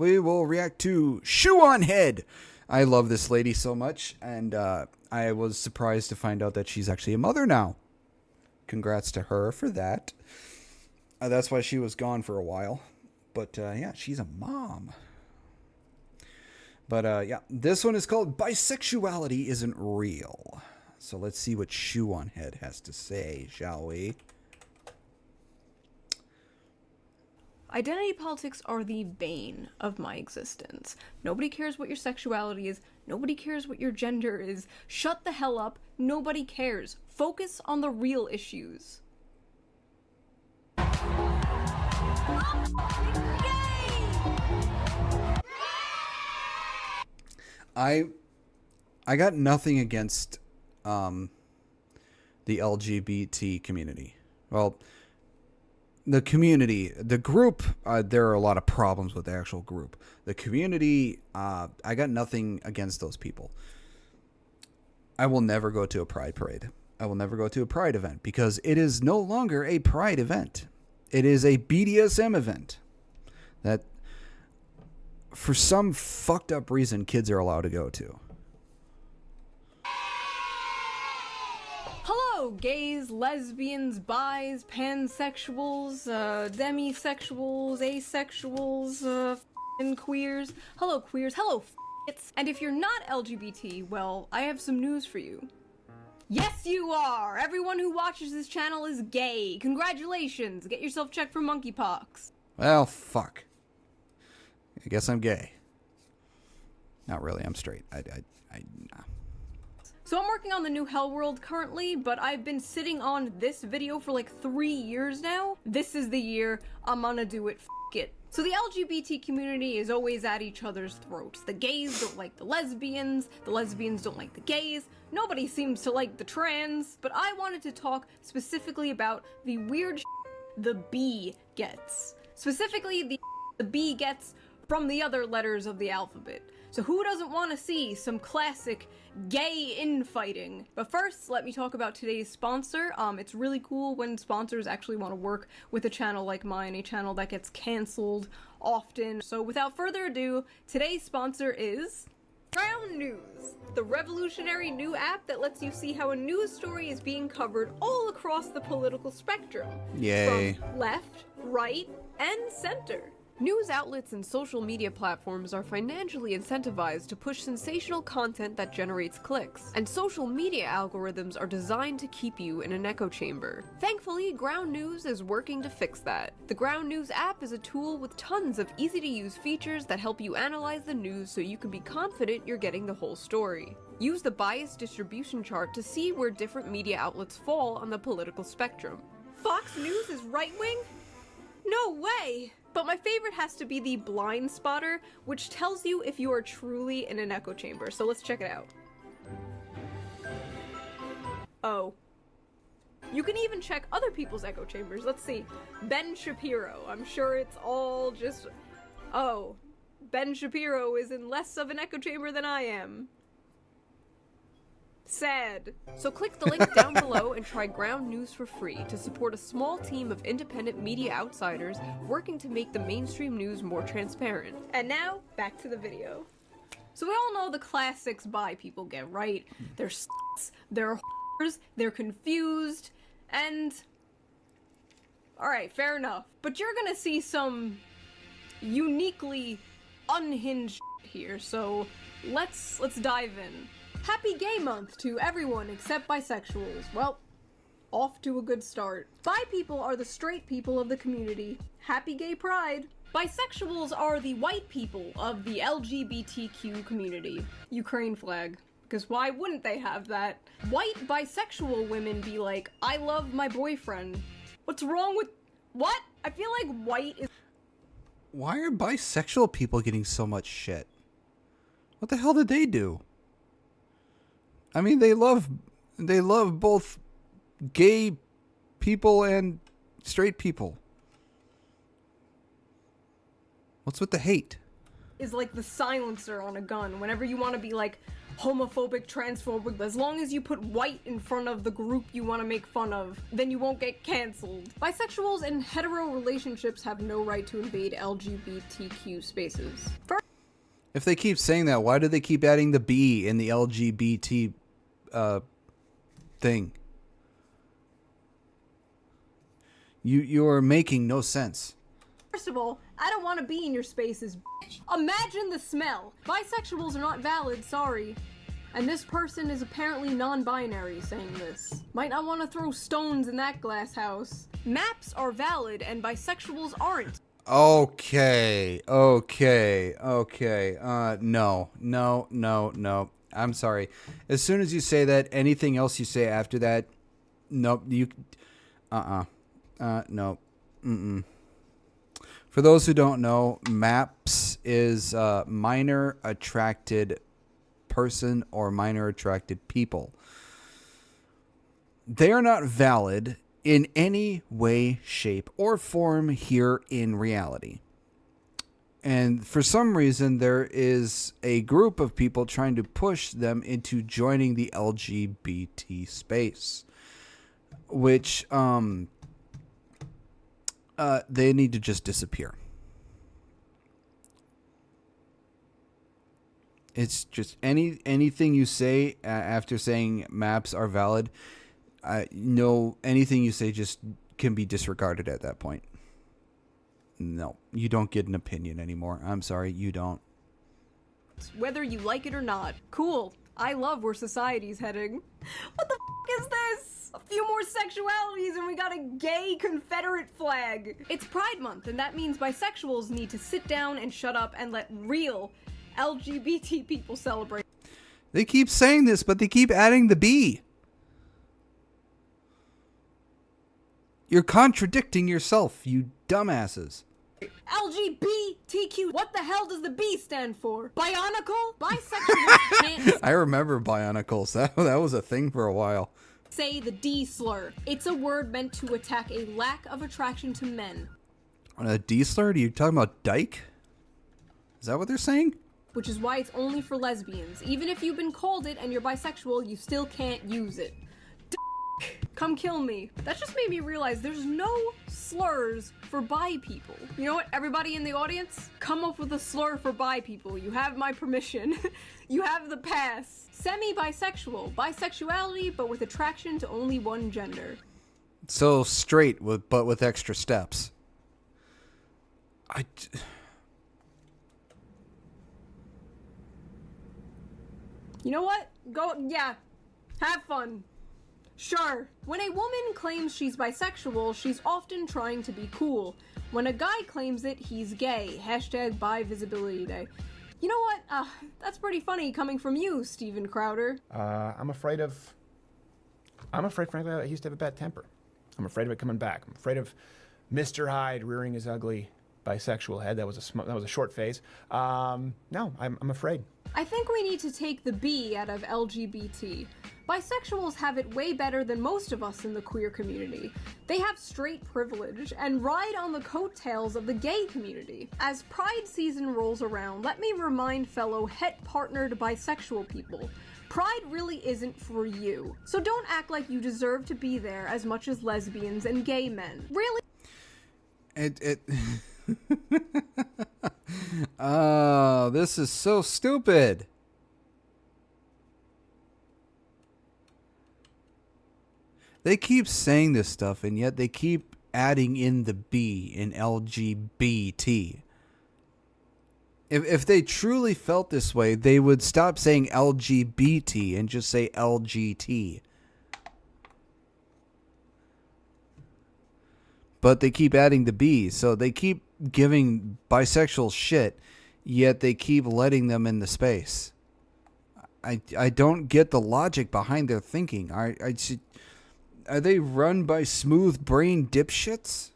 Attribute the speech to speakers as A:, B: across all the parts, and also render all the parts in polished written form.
A: we will react to Shoe on Head. I love this lady so much, and I was surprised to find out that she's actually a mother now. Congrats to her for that. That's why she was gone for a while. But yeah, she's a mom. But yeah, this one is called Bisexuality Isn't Real. So let's see what Shoe on Head has to say, shall we?
B: Identity politics are the bane of my existence. Nobody cares what your sexuality is. Nobody cares what your gender is. Shut the hell up. Nobody cares. Focus on the real issues.
A: I got nothing against the LGBT community. Well, the community, the group, there are a lot of problems with the actual group. The community, I got nothing against those people. I will never go to a pride parade. I will never go to a pride event because it is no longer a pride event. It is a BDSM event that for some fucked up reason kids are allowed to go to.
B: Hello, gays, lesbians, bis, pansexuals, demisexuals, asexuals, and queers. Hello, queers. Hello, f***its. And if you're not LGBT, well, I have some news for you. Yes, you are! Everyone who watches this channel is gay. Congratulations! Get yourself checked for monkeypox.
A: Well, fuck. I guess I'm gay. Not really. I'm straight. Nah.
B: So I'm working on the new Hell World currently, but I've been sitting on this video for like 3 years now. This is the year I'm gonna do it. F it. So the LGBT community is always at each other's throats. The gays don't like the lesbians don't like the gays, nobody seems to like the trans, but I wanted to talk specifically about the weird the B gets. Specifically the B gets from the other letters of the alphabet. So who doesn't want to see some classic gay infighting? But first, let me talk about today's sponsor. It's really cool when sponsors actually want to work with a channel like mine, a channel that gets canceled often. So without further ado, today's sponsor is Ground News, the revolutionary new app that lets you see how a news story is being covered all across the political spectrum.
A: Yay.
B: From left, right, and center.
C: News outlets and social media platforms are financially incentivized to push sensational content that generates clicks, and social media algorithms are designed to keep you in an echo chamber. Thankfully, Ground News is working to fix that. The Ground News app is a tool with tons of easy-to-use features that help you analyze the news so you can be confident you're getting the whole story. Use the bias distribution chart to see where different media outlets fall on the political spectrum.
B: Fox News is right-wing? No way! But my favorite has to be the blind spotter, which tells you if you are truly in an echo chamber. So let's check it out. Oh. You can even check other people's echo chambers. Let's see. Ben Shapiro. I'm sure it's all just... Oh. Ben Shapiro is in less of an echo chamber than I am. Sad.
C: So click the link down below and try Ground News for free to support a small team of independent media outsiders working to make the mainstream news more transparent.
B: And now, back to the video. So we all know the classics bi people get, right? They're s***s, they're whores, they're confused, and... Alright, fair enough. But you're gonna see some uniquely unhinged here, so let's dive in. Happy Gay Month to everyone except bisexuals. Well, off to a good start. Bi people are the straight people of the community. Happy Gay Pride. Bisexuals are the white people of the LGBTQ community. Ukraine flag. Because why wouldn't they have that? White bisexual women be like, I love my boyfriend. What's wrong with... What? I feel like white is...
A: Why are bisexual people getting so much shit? What the hell did they do? I mean, they love both gay people and straight people. What's with the hate?
B: Is like the silencer on a gun. Whenever you want to be like, homophobic, transphobic. As long as you put white in front of the group you want to make fun of, then you won't get cancelled. Bisexuals and hetero relationships have no right to invade LGBTQ spaces.
A: If they keep saying that, why do they keep adding the B in the LGBT thing? You are making no sense.
B: First of all, I don't want to be in your spaces, bitch. Imagine the smell. Bisexuals are not valid, sorry. And this person is apparently non-binary saying this. Might not want to throw stones in that glass house. Maps are valid and bisexuals aren't.
A: Okay. No. I'm sorry. As soon as you say that, anything else you say after that, nope, no. For those who don't know, MAPS is minor attracted person or minor attracted people. They are not valid in any way, shape, or form here in reality. And for some reason, there is a group of people trying to push them into joining the LGBT space, which they need to just disappear. It's just anything you say after saying maps are valid. No, anything you say just can be disregarded at that point. No, you don't get an opinion anymore. I'm sorry, you don't.
B: Whether you like it or not. Cool. I love where society's heading. What the is this? A few more sexualities and we got a gay Confederate flag. It's Pride Month, and that means bisexuals need to sit down and shut up and let real LGBT people celebrate.
A: They keep saying this, but they keep adding the B. You're contradicting yourself, you dumbasses.
B: LGBTQ. What the hell does the B stand for? Bionicle? Bisexuals can't
A: I remember Bionicles. That was a thing for a while.
B: say the D slur. It's a word meant to attack a lack of attraction to men.
A: A D slur? Are you talking about dyke? Is that what they're saying?
B: Which is why it's only for lesbians. Even if you've been called it and you're bisexual, you still can't use it. Come kill me. That just made me realize there's no slurs for bi people. You know what, everybody in the audience? Come up with a slur for bi people. You have my permission. You have the pass. Semi-bisexual. Bisexuality, but with attraction to only one gender.
A: So straight, but with extra steps.
B: You know what? Go, yeah. Have fun. Sure. When a woman claims she's bisexual, she's often trying to be cool. When a guy claims it, he's gay. Hashtag Bi Visibility Day. You know what? That's pretty funny coming from you, Steven Crowder.
D: I'm afraid, frankly, he used to have a bad temper. I'm afraid of it coming back. I'm afraid of Mr. Hyde rearing his ugly bisexual head. That was a short phase. No, I'm afraid.
B: I think we need to take the B out of LGBT. Bisexuals have it way better than most of us in the queer community. They have straight privilege and ride on the coattails of the gay community. As Pride season rolls around, let me remind fellow het-partnered bisexual people, Pride really isn't for you. So don't act like you deserve to be there as much as lesbians and gay men. Really?
A: Oh, this is so stupid. They keep saying this stuff, and yet they keep adding in the B in LGBT. If they truly felt this way, they would stop saying LGBT and just say LGT. But they keep adding the B, so they keep giving bisexual shit, yet they keep letting them in the space. I don't get the logic behind their thinking. Are they run by smooth-brained dipshits?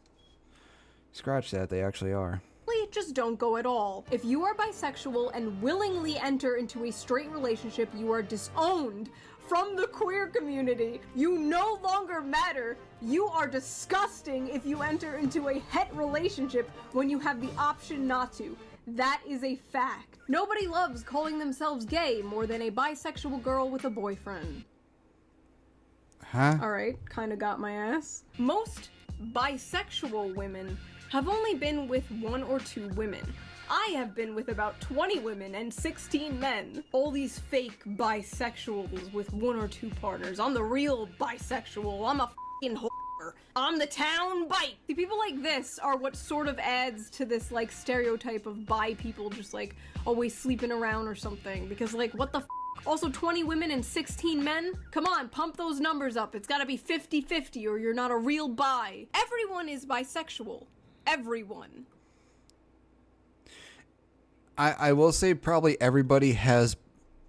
A: Scratch that, they actually are.
B: Just don't go at all. If you are bisexual and willingly enter into a straight relationship, you are disowned from the queer community. You no longer matter. You are disgusting if you enter into a het relationship when you have the option not to. That is a fact. Nobody loves calling themselves gay more than a bisexual girl with a boyfriend.
A: Huh?
B: Alright, kinda got my ass. Most bisexual women have only been with 1 or 2 women. I have been with about 20 women and 16 men. All these fake bisexuals with 1 or 2 partners. I'm the real bisexual. I'm a f***ing whore. I'm the town bite. The people like this are what sort of adds to this like stereotype of bi people just like always sleeping around or something. Because like what the f***? Also 20 women and 16 men? Come on, pump those numbers up. It's gotta be 50-50 or you're not a real bi. Everyone is bisexual. Everyone.
A: I will say probably everybody has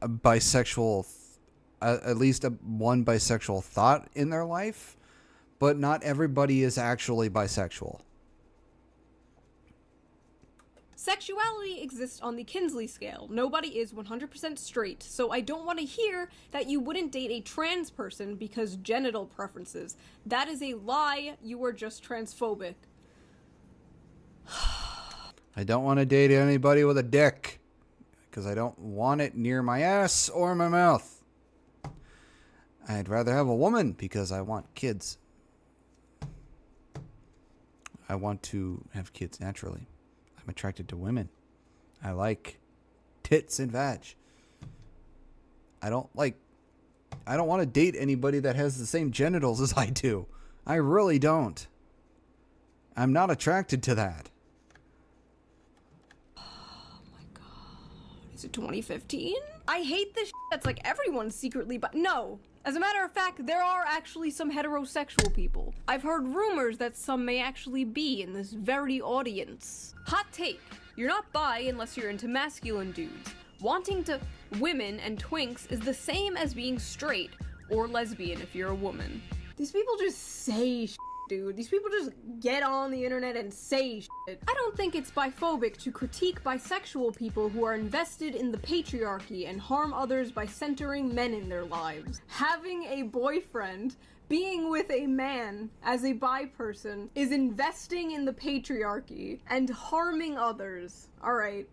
A: a bisexual, at least one bisexual thought in their life, but not everybody is actually bisexual.
B: Sexuality exists on the Kinsey scale. Nobody is 100% straight, so I don't want to hear that you wouldn't date a trans person because genital preferences. That is a lie. You are just transphobic.
A: I don't want to date anybody with a dick because I don't want it near my ass or my mouth. I'd rather have a woman because I want kids. I want to have kids naturally. I'm attracted to women. I like tits and vag. I don't want to date anybody that has the same genitals as I do. I really don't. I'm not attracted to that.
B: Is it 2015? I hate this that's like everyone's secretly, but no. As a matter of fact, there are actually some heterosexual people. I've heard rumors that some may actually be in this very audience. Hot take. You're not bi unless you're into masculine dudes. Wanting to women and twinks is the same as being straight or lesbian if you're a woman. These people just say shit, dude. These people just get on the internet and say shit. I don't think it's biphobic to critique bisexual people who are invested in the patriarchy and harm others by centering men in their lives. Having a boyfriend, being with a man as a bi person, is investing in the patriarchy and harming others. Alright.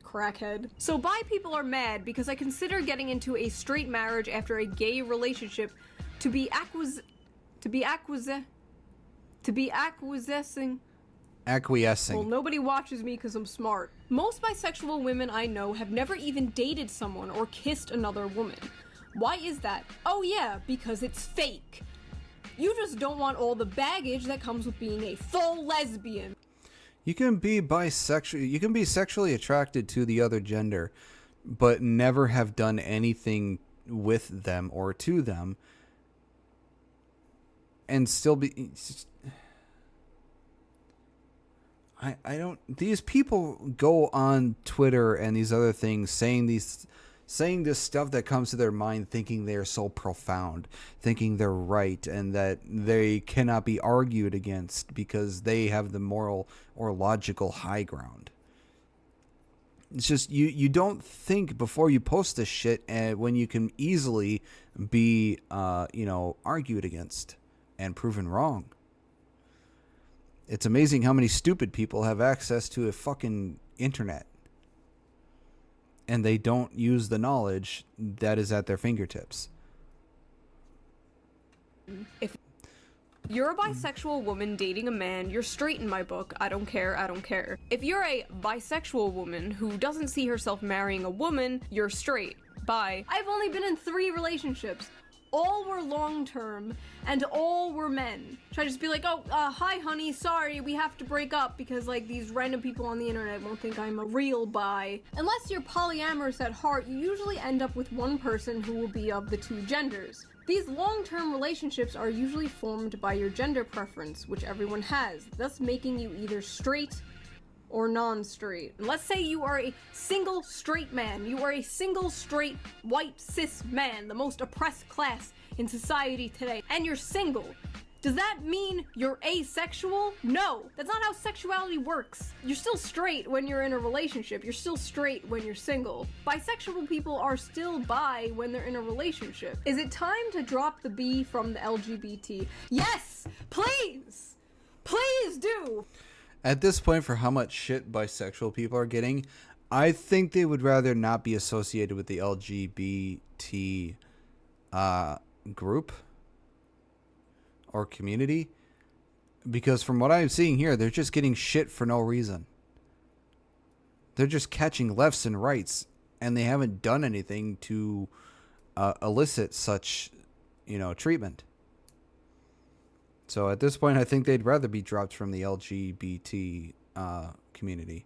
B: Crackhead. So bi people are mad because I consider getting into a straight marriage after a gay relationship to be acquiescing. Well, nobody watches me because I'm smart. Most bisexual women I know have never even dated someone or kissed another woman. Why is that? Oh yeah, because it's fake. You just don't want all the baggage that comes with being a full lesbian.
A: You can be bisexual. You can be sexually attracted to the other gender, but never have done anything with them or to them, and still be. I don't. These people go on Twitter and these other things saying this stuff that comes to their mind, thinking they're so profound, thinking they're right, and that they cannot be argued against because they have the moral or logical high ground. It's just you don't think before you post this shit, when you can easily be argued against and proven wrong. It's amazing how many stupid people have access to a fucking internet, and they don't use the knowledge that is at their fingertips.
B: If you're a bisexual woman dating a man, you're straight in my book. I don't care, I don't care. If you're a bisexual woman who doesn't see herself marrying a woman, you're straight. Bye. I've only been in 3 relationships. All were long-term, and all were men. Should I just be like, oh, hi honey, sorry, we have to break up because like these random people on the internet won't think I'm a real bi. Unless you're polyamorous at heart, you usually end up with one person who will be of the 2 genders. These long-term relationships are usually formed by your gender preference, which everyone has, thus making you either straight or non-straight. And let's say you are a single straight man. You are a single straight white cis man, the most oppressed class in society today, and you're single. Does that mean you're asexual? No, that's not how sexuality works. You're still straight when you're in a relationship. You're still straight when you're single. Bisexual people are still bi when they're in a relationship. Is it time to drop the B from the LGBT? Yes, please! Please do!
A: At this point, for how much shit bisexual people are getting, I think they would rather not be associated with the LGBT group or community, because from what I'm seeing here, they're just getting shit for no reason. They're just catching lefts and rights, and they haven't done anything to elicit such, treatment. So at this point, I think they'd rather be dropped from the LGBT community.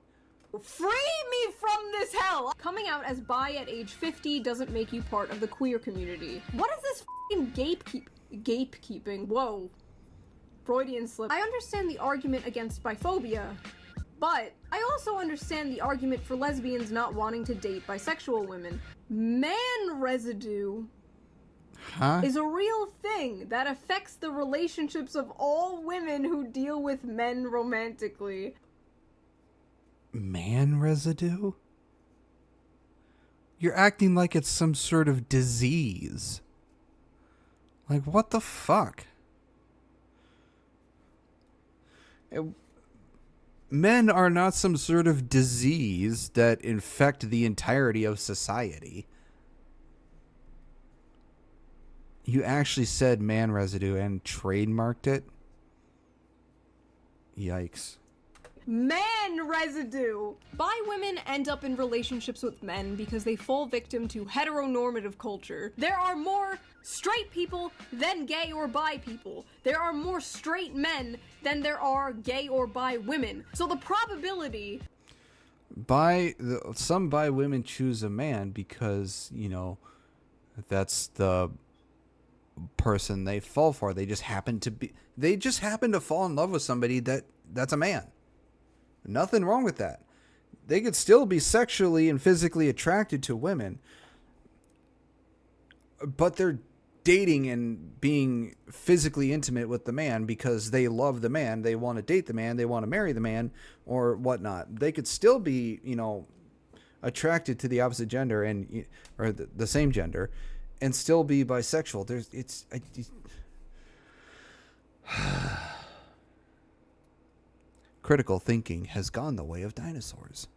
B: Free me from this hell! Coming out as bi at age 50 doesn't make you part of the queer community. What is this f***ing gatekeeping? Whoa. Freudian slip. I understand the argument against biphobia, but I also understand the argument for lesbians not wanting to date bisexual women. Man residue is a real thing that affects the relationships of all women who deal with men romantically.
A: Man residue? You're acting like it's some sort of disease. Like, what the fuck? Men are not some sort of disease that infect the entirety of society. You actually said man residue and trademarked it? Yikes.
B: Man residue! Bi women end up in relationships with men because they fall victim to heteronormative culture. There are more straight people than gay or bi people. There are more straight men than there are gay or bi women. So the probability...
A: Some bi women choose a man because, that's the person they fall for. They just happen to fall in love with somebody that's a man. Nothing wrong with that. They could still be sexually and physically attracted to women, but they're dating and being physically intimate with the man because they love the man, they want to date the man, they want to marry the man, or whatnot. They could still be, attracted to the opposite gender or the same gender, and still be bisexual. Critical thinking has gone the way of dinosaurs.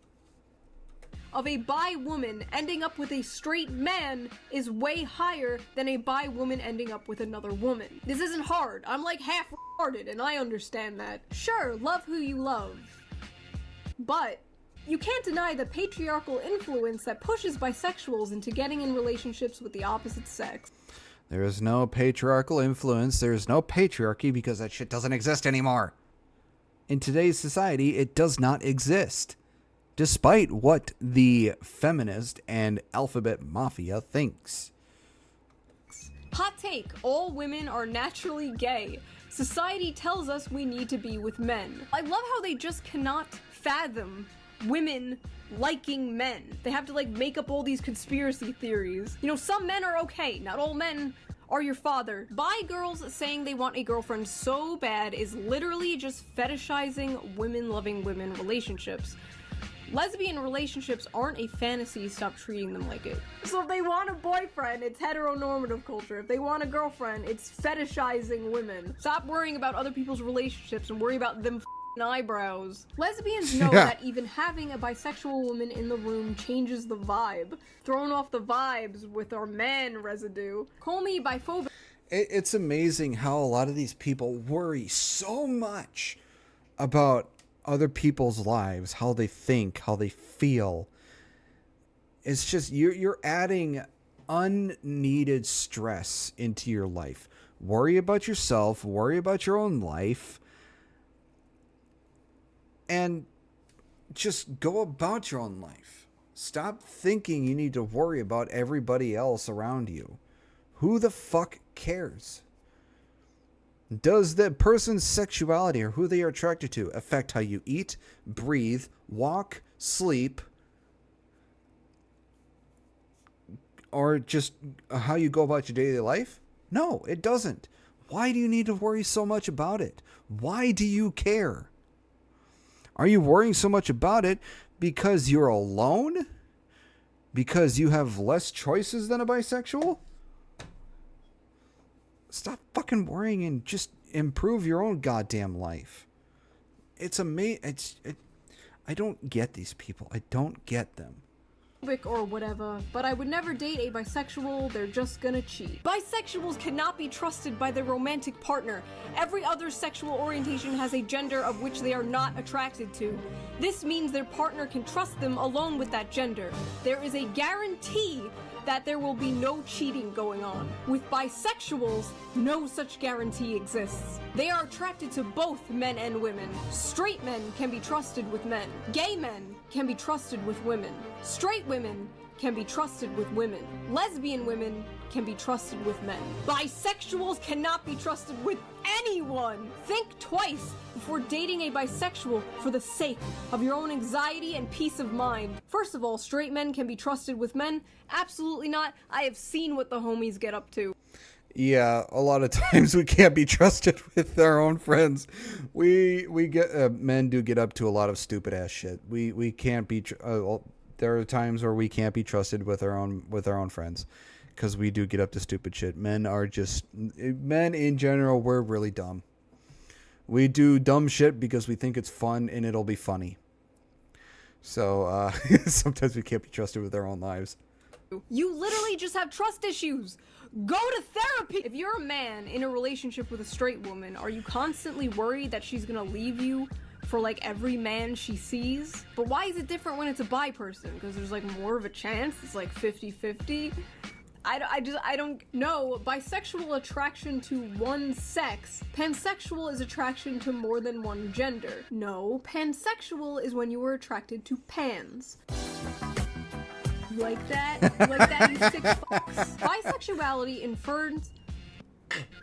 B: Of a bi woman ending up with a straight man is way higher than a bi woman ending up with another woman. This isn't hard. I'm like half retarded and I understand that. Sure, love who you love. But you can't deny the patriarchal influence that pushes bisexuals into getting in relationships with the opposite sex.
A: There is no patriarchal influence. There is no patriarchy because that shit doesn't exist anymore. In today's society, it does not exist, despite what the feminist and alphabet mafia thinks.
B: Hot take, all women are naturally gay. Society tells us we need to be with men. I love how they just cannot fathom women liking men. They have to make up all these conspiracy theories. Some men are okay, not all men are your father. Bi girls saying they want a girlfriend so bad is literally just fetishizing women-loving women relationships. Lesbian relationships aren't a fantasy, stop treating them like it. So if they want a boyfriend, it's heteronormative culture. If they want a girlfriend, it's fetishizing women. Stop worrying about other people's relationships and worry about them eyebrows. Lesbians know that even having a bisexual woman in the room changes the vibe. Throwing off the vibes with our man residue. Call me biphobic.
A: It's amazing how a lot of these people worry so much about other people's lives, how they think, how they feel. It's just you're adding unneeded stress into your life. Worry about yourself, worry about your own life, and just go about your own life. Stop thinking you need to worry about everybody else around you. Who the fuck cares? Does the person's sexuality or who they are attracted to affect how you eat, breathe, walk, sleep, or just how you go about your daily life? No, it doesn't. Why do you need to worry so much about it? Why do you care? Are you worrying so much about it because you're alone? Because you have less choices than a bisexual? Stop fucking worrying and just improve your own goddamn life. it's amazing. I don't get these people. I don't get them.
B: Or whatever, but I would never date a bisexual, they're just gonna cheat. Bisexuals cannot be trusted by their romantic partner. Every other sexual orientation has a gender of which they are not attracted to. This means their partner can trust them alone with that gender. There is a guarantee that there will be no cheating going on. With bisexuals, no such guarantee exists. They are attracted to both men and women. Straight men can be trusted with men. Gay men can be trusted with women. Straight women can be trusted with women. Lesbian women can be trusted with men. Bisexuals cannot be trusted with anyone! Think twice before dating a bisexual for the sake of your own anxiety and peace of mind. First of all, straight men can be trusted with men? Absolutely not. I have seen what the homies get up to.
A: Yeah, a lot of times we can't be trusted with our own friends. We get men do get up to a lot of stupid ass shit. We can't be. There are times where we can't be trusted with our own friends, because we do get up to stupid shit. Men in general, we're really dumb. We do dumb shit because we think it's fun and it'll be funny. So sometimes we can't be trusted with our own lives.
B: You literally just have trust issues. Go to therapy! If you're a man in a relationship with a straight woman, are you constantly worried that she's gonna leave you for like every man she sees? But why is it different when it's a bi person? Because there's like more of a chance? It's like 50-50? I don't know. Bisexual attraction to one sex. Pansexual is attraction to more than one gender. No, pansexual is when you are attracted to pans. You like that? You like that, you sick fucks?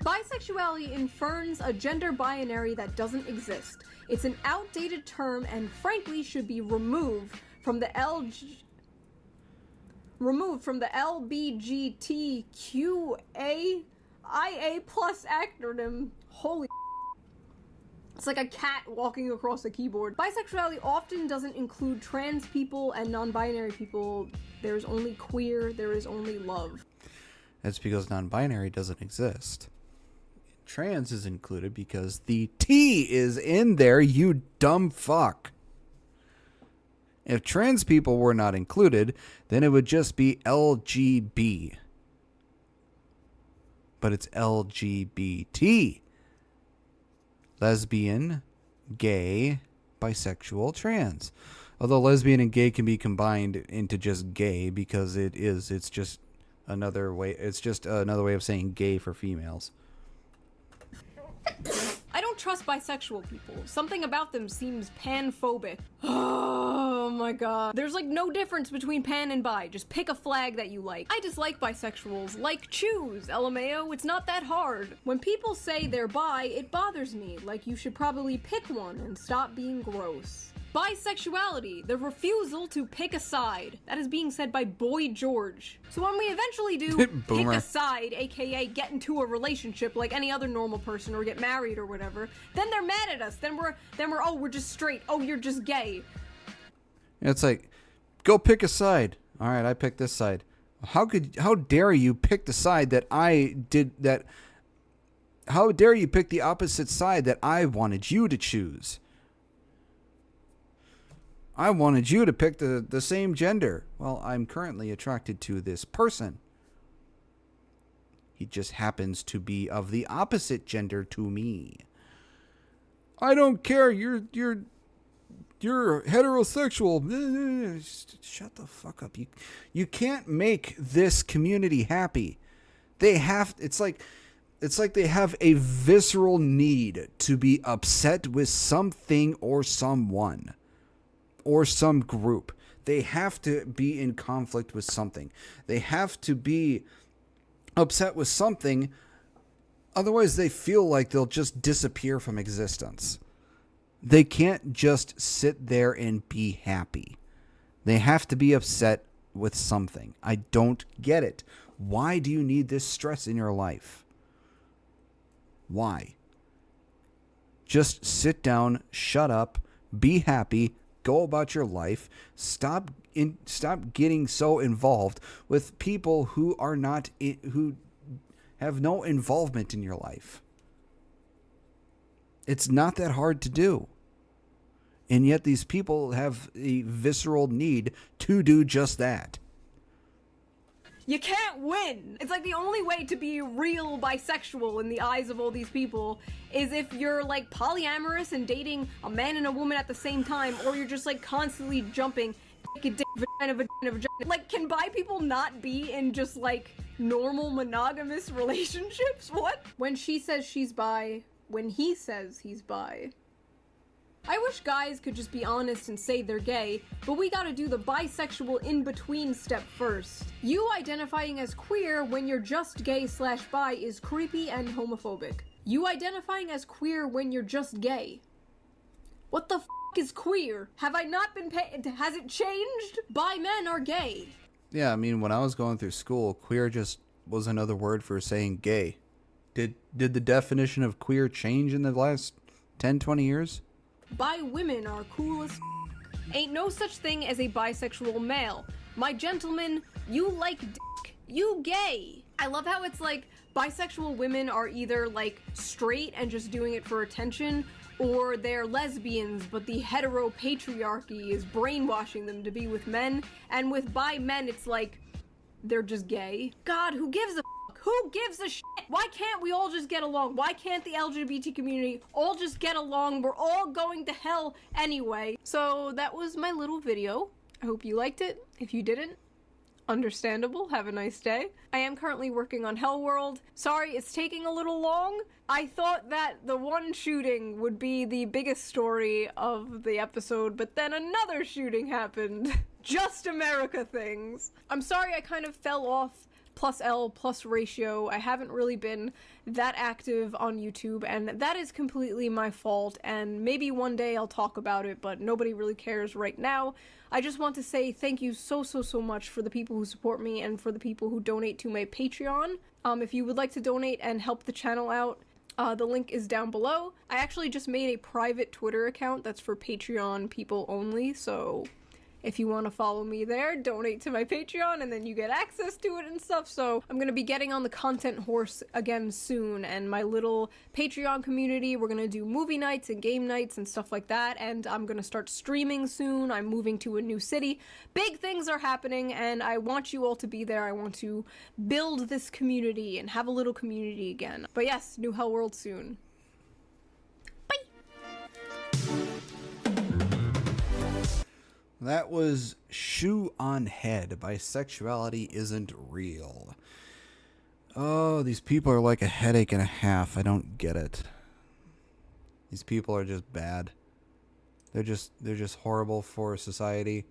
B: Bisexuality infers a gender binary that doesn't exist. It's an outdated term and frankly should be removed from the LGBTQAIA+ acronym. Holy, it's like a cat walking across a keyboard. Bisexuality often doesn't include trans people and non-binary people. There's only queer, there is only love.
A: That's because non-binary doesn't exist. Trans is included because the T is in there, you dumb fuck. If trans people were not included, then it would just be LGB. But it's LGBT. Lesbian, gay, bisexual, trans. Although lesbian and gay can be combined into just gay because it's just another way of saying gay for females.
B: I don't trust bisexual people. Something about them seems panphobic. Oh my god. There's like no difference between pan and bi. Just pick a flag that you like. I dislike bisexuals. Like, choose, LMAO. It's not that hard. When people say they're bi, it bothers me. Like, you should probably pick one and stop being gross. Bisexuality, the refusal to pick a side. That is being said by Boy George. So when we eventually do pick a side, aka get into a relationship like any other normal person or get married or whatever, then they're mad at us. Then we're oh, we're just straight. Oh, you're just gay.
A: It's like, go pick a side. All right, I picked this side. How dare you pick the side that I did that? How dare you pick the opposite side that I wanted you to choose? I wanted you to pick the same gender. Well, I'm currently attracted to this person. He just happens to be of the opposite gender to me. I don't care. You're heterosexual. Shut the fuck up. You can't make this community happy. It's like they have a visceral need to be upset with something or someone. Or some group. They have to be in conflict with something. They have to be upset with something. Otherwise, they feel like they'll just disappear from existence. They can't just sit there and be happy. They have to be upset with something. I don't get it. Why do you need this stress in your life? Why? Just sit down, shut up, be happy, go about your life. Stop getting so involved with people who have no involvement in your life. It's not that hard to do. And yet these people have a visceral need to do just that.
B: You can't win. It's like the only way to be real bisexual in the eyes of all these people is if you're like polyamorous and dating a man and a woman at the same time, or you're just like constantly jumping dick, vagina. Like, can bi people not be in just like normal monogamous relationships? What? When she says she's bi, when he says he's bi. I wish guys could just be honest and say they're gay, but we gotta do the bisexual in-between step first. You identifying as queer when you're just gay/bi is creepy and homophobic. You identifying as queer when you're just gay. What the f*** is queer? Have I not been has it changed? Bi men are gay.
A: Yeah, I mean, when I was going through school, queer just was another word for saying gay. Did the definition of queer change in the last 10, 20 years?
B: Bi women are cool as f***. Ain't no such thing as a bisexual male. My gentleman, you like dick. You gay. I love how it's like bisexual women are either like straight and just doing it for attention, or they're lesbians, but the heteropatriarchy is brainwashing them to be with men, and with bi men it's like they're just gay. God, who gives a f***? Who gives a shit? Why can't we all just get along? Why can't the LGBT community all just get along? We're all going to hell anyway. So that was my little video. I hope you liked it. If you didn't, understandable. Have a nice day. I am currently working on Hell World. Sorry, it's taking a little long. I thought that the one shooting would be the biggest story of the episode, but then another shooting happened. Just America things. I'm sorry I kind of fell off +L +ratio. I haven't really been that active on YouTube, and that is completely my fault, and maybe one day I'll talk about it, but nobody really cares right now. I just want to say thank you so much for the people who support me and for the people who donate to my Patreon. If you would like to donate and help the channel out, the link is down below. I actually just made a private Twitter account that's for Patreon people only, so if you want to follow me there, donate to my Patreon, and then you get access to it and stuff. So I'm going to be getting on the content horse again soon, and my little Patreon community, we're going to do movie nights and game nights and stuff like that, and I'm going to start streaming soon. I'm moving to a new city. Big things are happening, and I want you all to be there. I want to build this community and have a little community again. But yes, new Hell World soon.
A: That was Shoe on Head. Bisexuality isn't real. Oh, these people are like a headache and a half. I don't get it. These people are just bad. They're just horrible for society.